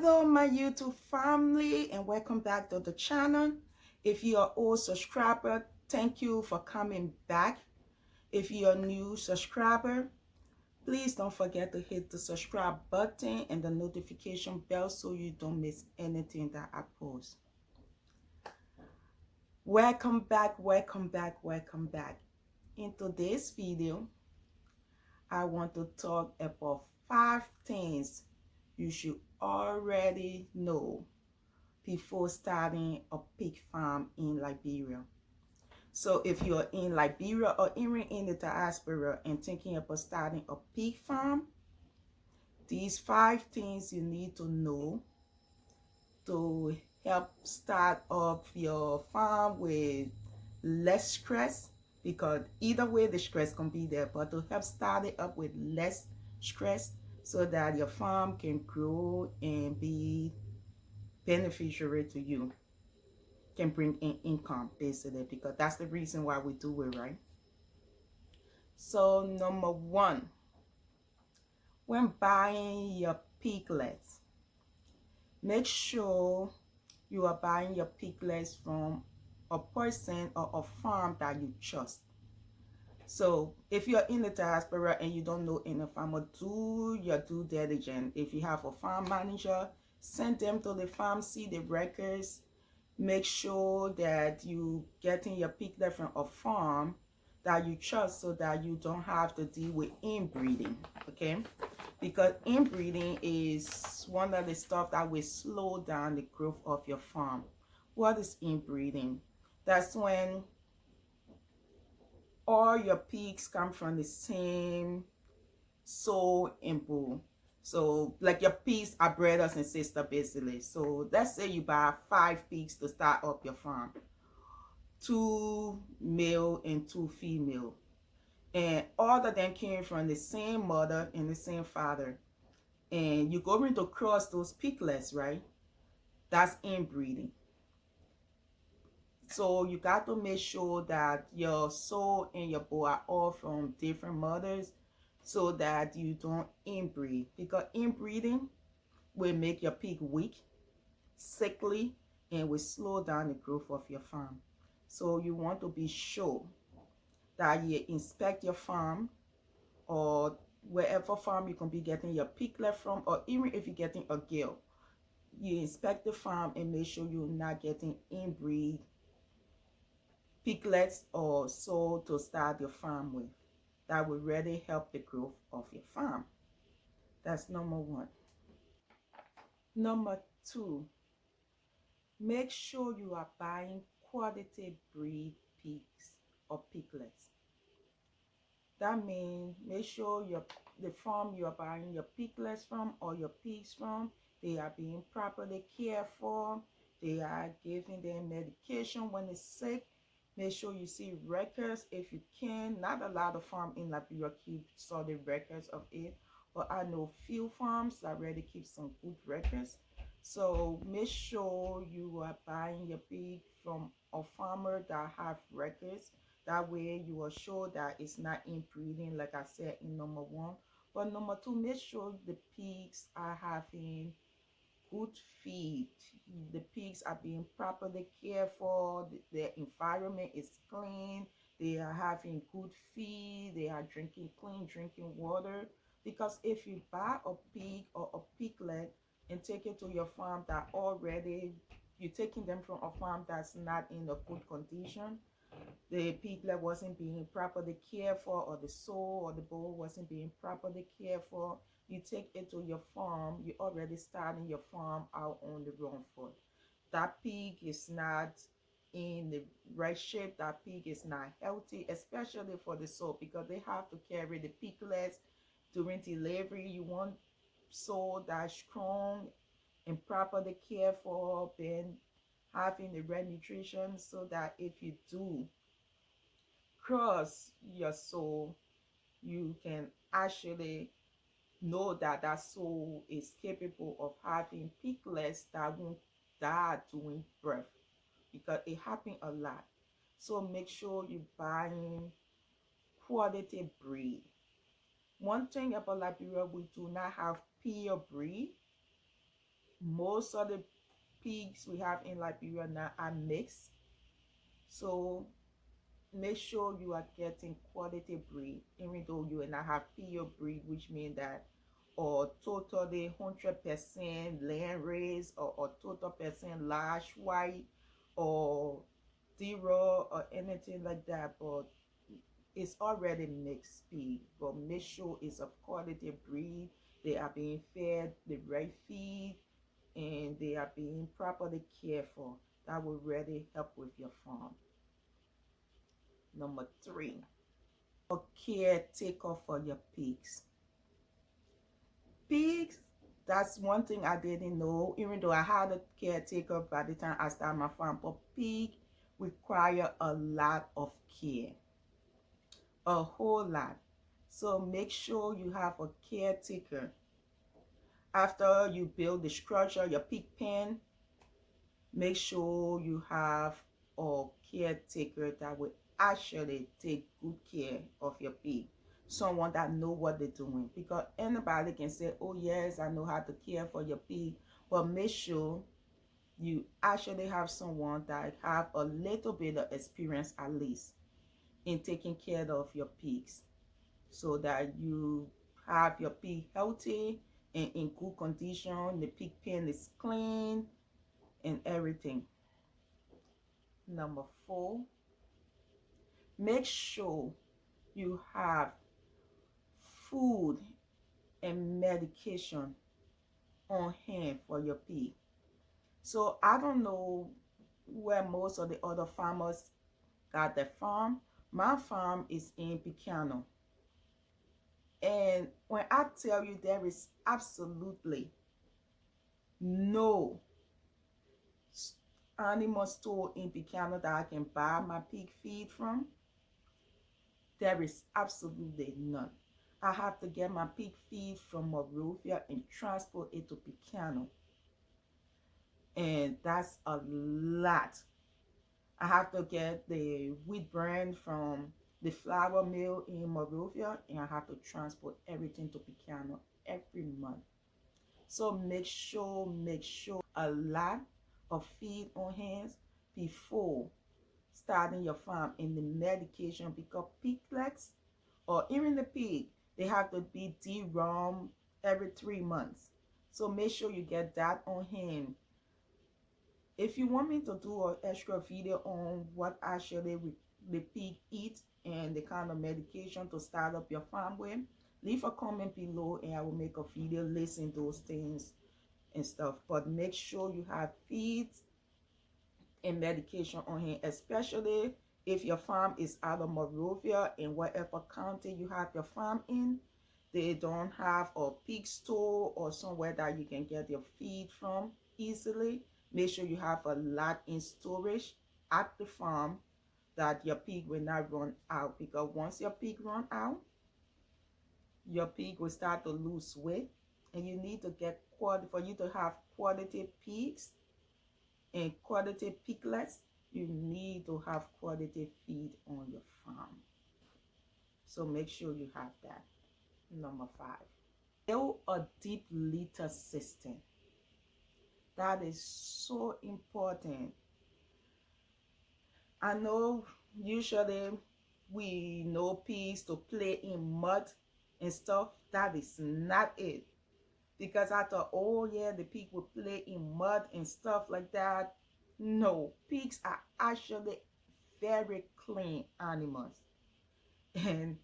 Hello my YouTube family and welcome back to the channel. If you are old subscriber, thank you for coming back. If you're a new subscriber, please don't forget to hit the subscribe button and the notification bell so you don't miss anything that I post. Welcome back, welcome back, welcome back. In today's video, I want to talk about 5 things you should already know before starting a pig farm in Liberia. So if you're in Liberia or even in the diaspora and thinking about starting a pig farm, these 5 things you need to know to help start up your farm with less stress, because either way the stress can be there, but to help start it up with less stress so that your farm can grow and be beneficiary to you, can bring in income basically, because that's the reason why we do it, right? So number one, when buying your piglets, make sure you are buying your piglets from a person or a farm that you trust. So if you're in the diaspora and you don't know any farmer, do your due diligence. If you have a farm manager, send them to the farm, see the records. Make sure that you getting your piglet from a farm that you trust so that you don't have to deal with inbreeding, okay? Because inbreeding is one of the stuff that will slow down the growth of your farm. What is inbreeding? That's when all your pigs come from the same soul and bull. So like your pigs are brothers and sisters basically. So let's say you buy 5 pigs to start up your farm. 2 male and 2 female. And all of them came from the same mother and the same father. And you're going to cross those piglets, right? That's inbreeding. So you got to make sure that your sow and your bull are all from different mothers so that you don't inbreed. Because inbreeding will make your pig weak, sickly, and will slow down the growth of your farm. So you want to be sure that you inspect your farm, or wherever farm you can be getting your piglet from, or even if you're getting a gill, you inspect the farm and make sure you're not getting inbreed piglets or sow to start your farm with. That will really help the growth of your farm. That's number one. Number two, make sure you are buying quality breed pigs or piglets. That means make sure the farm you are buying your piglets from or your pigs from, they are being properly cared for. They are giving them medication when it's sick. Make sure you see records if you can. Not a lot of farms in Liberia keep solid records of it, but I know few farms that really keep some good records. So make sure you are buying your pig from a farmer that have records. That way you are sure that it's not inbreeding, like I said in number one. But number two, make sure the pigs are having good feed. The pigs are being properly cared for. Their environment is clean. They are having good feed. They are drinking clean drinking water. Because if you buy a pig or a piglet and take it to your farm that already, you're taking them from a farm that's not in a good condition, the piglet wasn't being properly cared for, or the sow or the bull wasn't being properly cared for, you take it to your farm, you're already starting your farm out on the wrong foot. That pig is not in the right shape. That pig is not healthy, especially for the sow, because they have to carry the piglets during delivery. You want sow that's strong and properly cared for, then having the right nutrition, so that if you do cross your soul, you can actually know that that soul is capable of having piglets that won't die during birth, because it happens a lot. So make sure you're buying quality breed. One thing about Liberia, we do not have pure breed. Most of the pigs we have in Liberia now are mixed. So make sure you are getting quality breed, even though you will not have pure breed, which means that or totally 100% land raised or total percent large white or zero or anything like that, but it's already mixed pig. But make sure it's of quality breed. They are being fed the right feed and they are being properly cared for. That will really help with your farm. Number three, a caretaker for your pigs. Pigs, that's one thing I didn't know, even though I had a caretaker by the time I started my farm. But pig require a lot of care, a whole lot. So make sure you have a caretaker. After you build the structure, your pig pen, make sure you have a caretaker that will actually take good care of your pig, someone that know what they're doing, because anybody can say, oh yes, I know how to care for your pig, but make sure you actually have someone that have a little bit of experience at least in taking care of your pigs, so that you have your pig healthy and in good condition, the pig pen is clean and everything. Number four, make sure you have food and medication on hand for your pig. So I don't know where most of the other farmers got their farm. My farm is in Picano. And when I tell you there is absolutely no animal store in Picano that I can buy my pig feed from, there is absolutely none. I have to get my pig feed from Monrovia and transport it to Picano. And that's a lot. I have to get the wheat bran from the flour mill in Monrovia, and I have to transport everything to Picano every month. So make sure a lot of feed on hands before starting your farm in the medication, because piglets or even the pig, they have to be dewormed every 3 months. So make sure you get that on hand. If you want me to do an extra video on what actually the pig eat and the kind of medication to start up your farm with, leave a comment below and I will make a video listing those things and stuff. But make sure you have feed and medication on hand, especially if your farm is out of Monrovia, in whatever county you have your farm in. They don't have a pig store or somewhere that you can get your feed from easily. Make sure you have a lot in storage at the farm, that your pig will not run out, because once your pig run out, your pig will start to lose weight, and you need to get quality. For you to have quality pigs and quality piglets, you need to have quality feed on your farm. So make sure you have that. Number five, build a deep litter system. That is so important. I know usually we know pigs to play in mud and stuff. That is not it. Because I thought, oh yeah, the pig will play in mud and stuff like that. No, pigs are actually very clean animals. And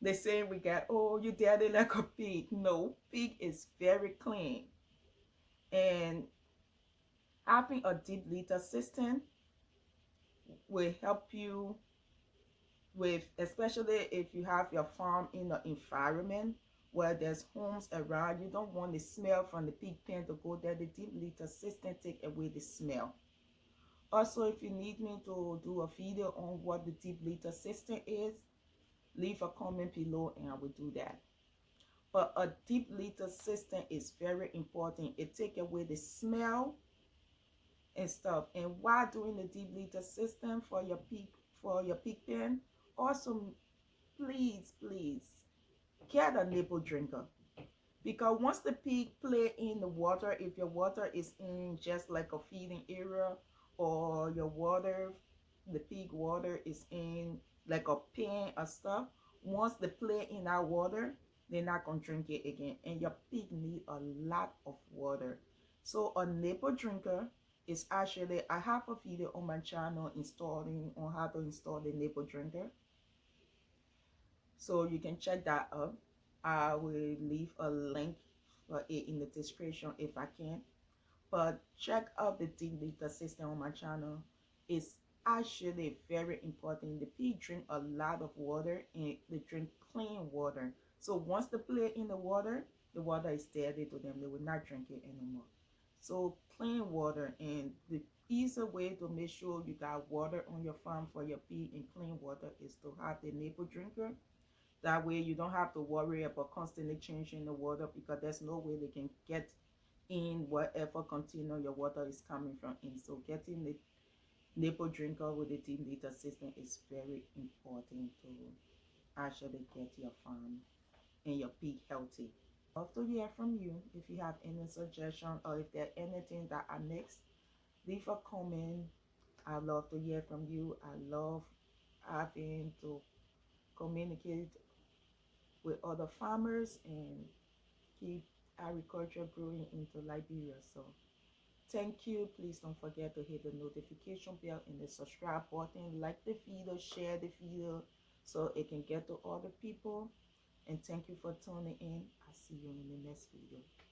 they say we got, oh, you dirty like a pig. No, pig is very clean. And having a deep litter system will help you with, especially if you have your farm in an environment where there's homes around. You don't want the smell from the pig pen to go there. The deep litter system take away the smell. Also, if you need me to do a video on what the deep litter system is, leave a comment below and I will do that. But a deep litter system is very important. It takes away the smell and stuff. And while doing the deep litter system for your pig pen, also please get a nipple drinker, because once the pig play in the water, if your water is in just like a feeding area, or your water, the pig water is in like a pen or stuff, once they play in that water, they're not gonna drink it again, and your pig need a lot of water. So a nipple drinker is actually, I have a video on my channel installing on how to install the nipple drinker, so you can check that up. I will leave a link for it in the description if I can. But check out the deep system on my channel. It's actually very important. The pig drink a lot of water, and they drink clean water. So once they play in the water is dirty to them. They will not drink it anymore. So clean water, and the easy way to make sure you got water on your farm for your pig and clean water is to have the nipple drinker. That way you don't have to worry about constantly changing the water, because there's no way they can get in whatever container your water is coming from in. So getting the nipple drinker with the deep system is very important to actually get your farm and your pig healthy. Love to hear from you. If you have any suggestion, or if there's anything that I missed, leave a comment. I love to hear from you. I love having to communicate with other farmers and keep agriculture growing into Liberia. So thank you. Please don't forget to hit the notification bell and the subscribe button. Like the video, share the video so it can get to other people. And thank you for tuning in. I'll see you in the next video.